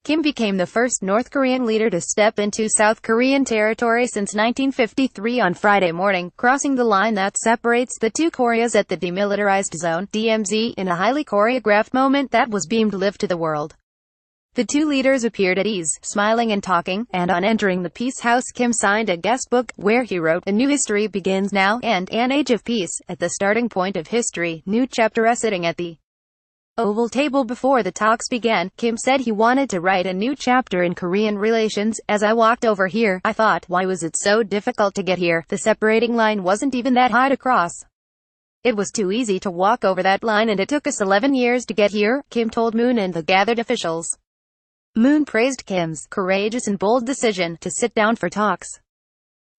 Kim became the first North Korean leader to step into South Korean territory since 1953 on Friday morning, crossing the line that separates the two Koreas at the Demilitarized Zone (DMZ) in a highly choreographed moment that was beamed live to the world. The two leaders appeared at ease, smiling and talking, and on entering the Peace House, Kim signed a guest book, where he wrote, "A new history begins now, and an age of peace, at the starting point of history, new chapter." Sitting at the Oval Table before the talks began, Kim said he wanted to write a new chapter in Korean relations. "As I walked over here, I thought, why was it so difficult to get here? The separating line wasn't even that high to cross. It was too easy to walk over that line, and it took us 11 years to get here," Kim told Moon and the gathered officials. Moon praised Kim's courageous and bold decision to sit down for talks.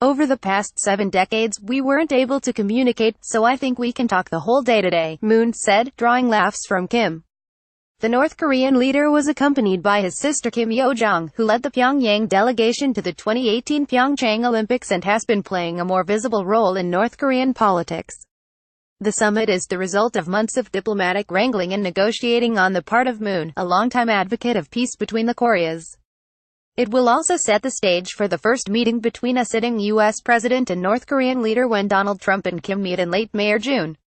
"Over the past 7 decades, we weren't able to communicate, so I think we can talk the whole day today," Moon said, drawing laughs from Kim. The North Korean leader was accompanied by his sister Kim Yo-jong, who led the Pyongyang delegation to the 2018 Pyeongchang Olympics and has been playing a more visible role in North Korean politics. The summit is the result of months of diplomatic wrangling and negotiating on the part of Moon, a longtime advocate of peace between the Koreas. It will also set the stage for the first meeting between a sitting U.S. president and North Korean leader when Donald Trump and Kim meet in late May or June.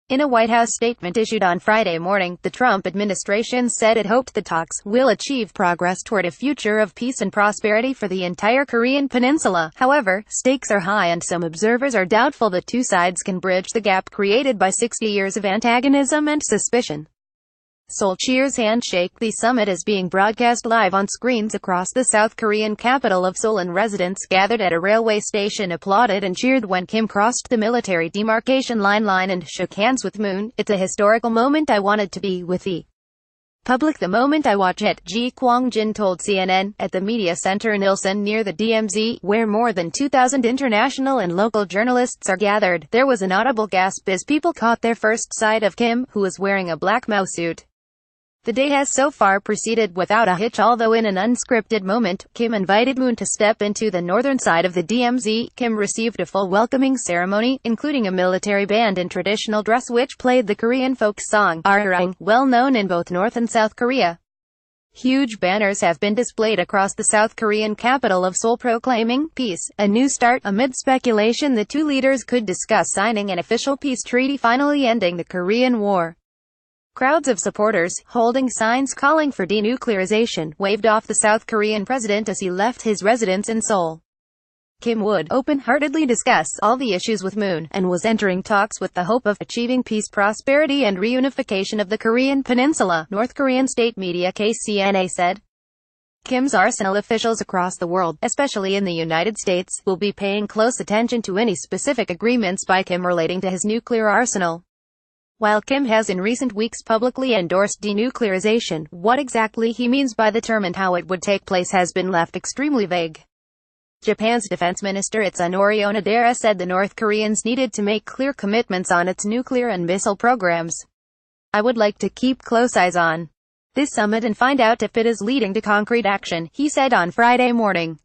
In a White House statement issued on Friday morning, the Trump administration said it hoped the talks will achieve progress toward a future of peace and prosperity for the entire Korean peninsula. However, stakes are high and some observers are doubtful the two sides can bridge the gap created by 60 years of antagonism and suspicion. Seoul cheers handshake. The summit is being broadcast live on screens across the South Korean capital of Seoul, and residents gathered at a railway station applauded and cheered when Kim crossed the military demarcation line and shook hands with Moon. "It's a historical moment. I wanted to be with the public the moment I watch it," Ji Kwang-jin told CNN. At the media center in Ilsan near the DMZ, where more than 2,000 international and local journalists are gathered, there was an audible gasp as people caught their first sight of Kim, who was wearing a black mousesuit. The day has so far proceeded without a hitch, although in an unscripted moment, Kim invited Moon to step into the northern side of the DMZ. Kim received a full welcoming ceremony, including a military band in traditional dress which played the Korean folk song, Arang, well known in both North and South Korea. Huge banners have been displayed across the South Korean capital of Seoul proclaiming, "Peace, a new start," amid speculation the two leaders could discuss signing an official peace treaty finally ending the Korean War. Crowds of supporters, holding signs calling for denuclearization, waved off the South Korean president as he left his residence in Seoul. Kim would open-heartedly discuss all the issues with Moon, and was entering talks with the hope of achieving peace, prosperity and reunification of the Korean peninsula, North Korean state media KCNA said. Kim's arsenal officials across the world, especially in the United States, will be paying close attention to any specific agreements by Kim relating to his nuclear arsenal. While Kim has in recent weeks publicly endorsed denuclearization, what exactly he means by the term and how it would take place has been left extremely vague. Japan's defense minister Itsunori Onodera said the North Koreans needed to make clear commitments on its nuclear and missile programs. "I would like to keep close eyes on this summit and find out if it is leading to concrete action," he said on Friday morning.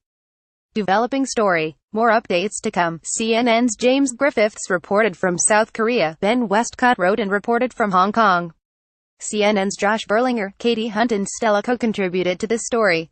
Developing story. More updates to come. CNN's James Griffiths reported from South Korea. Ben Westcott wrote and reported from Hong Kong. CNN's Josh Berlinger, Katie Hunt and Stella Co contributed to this story.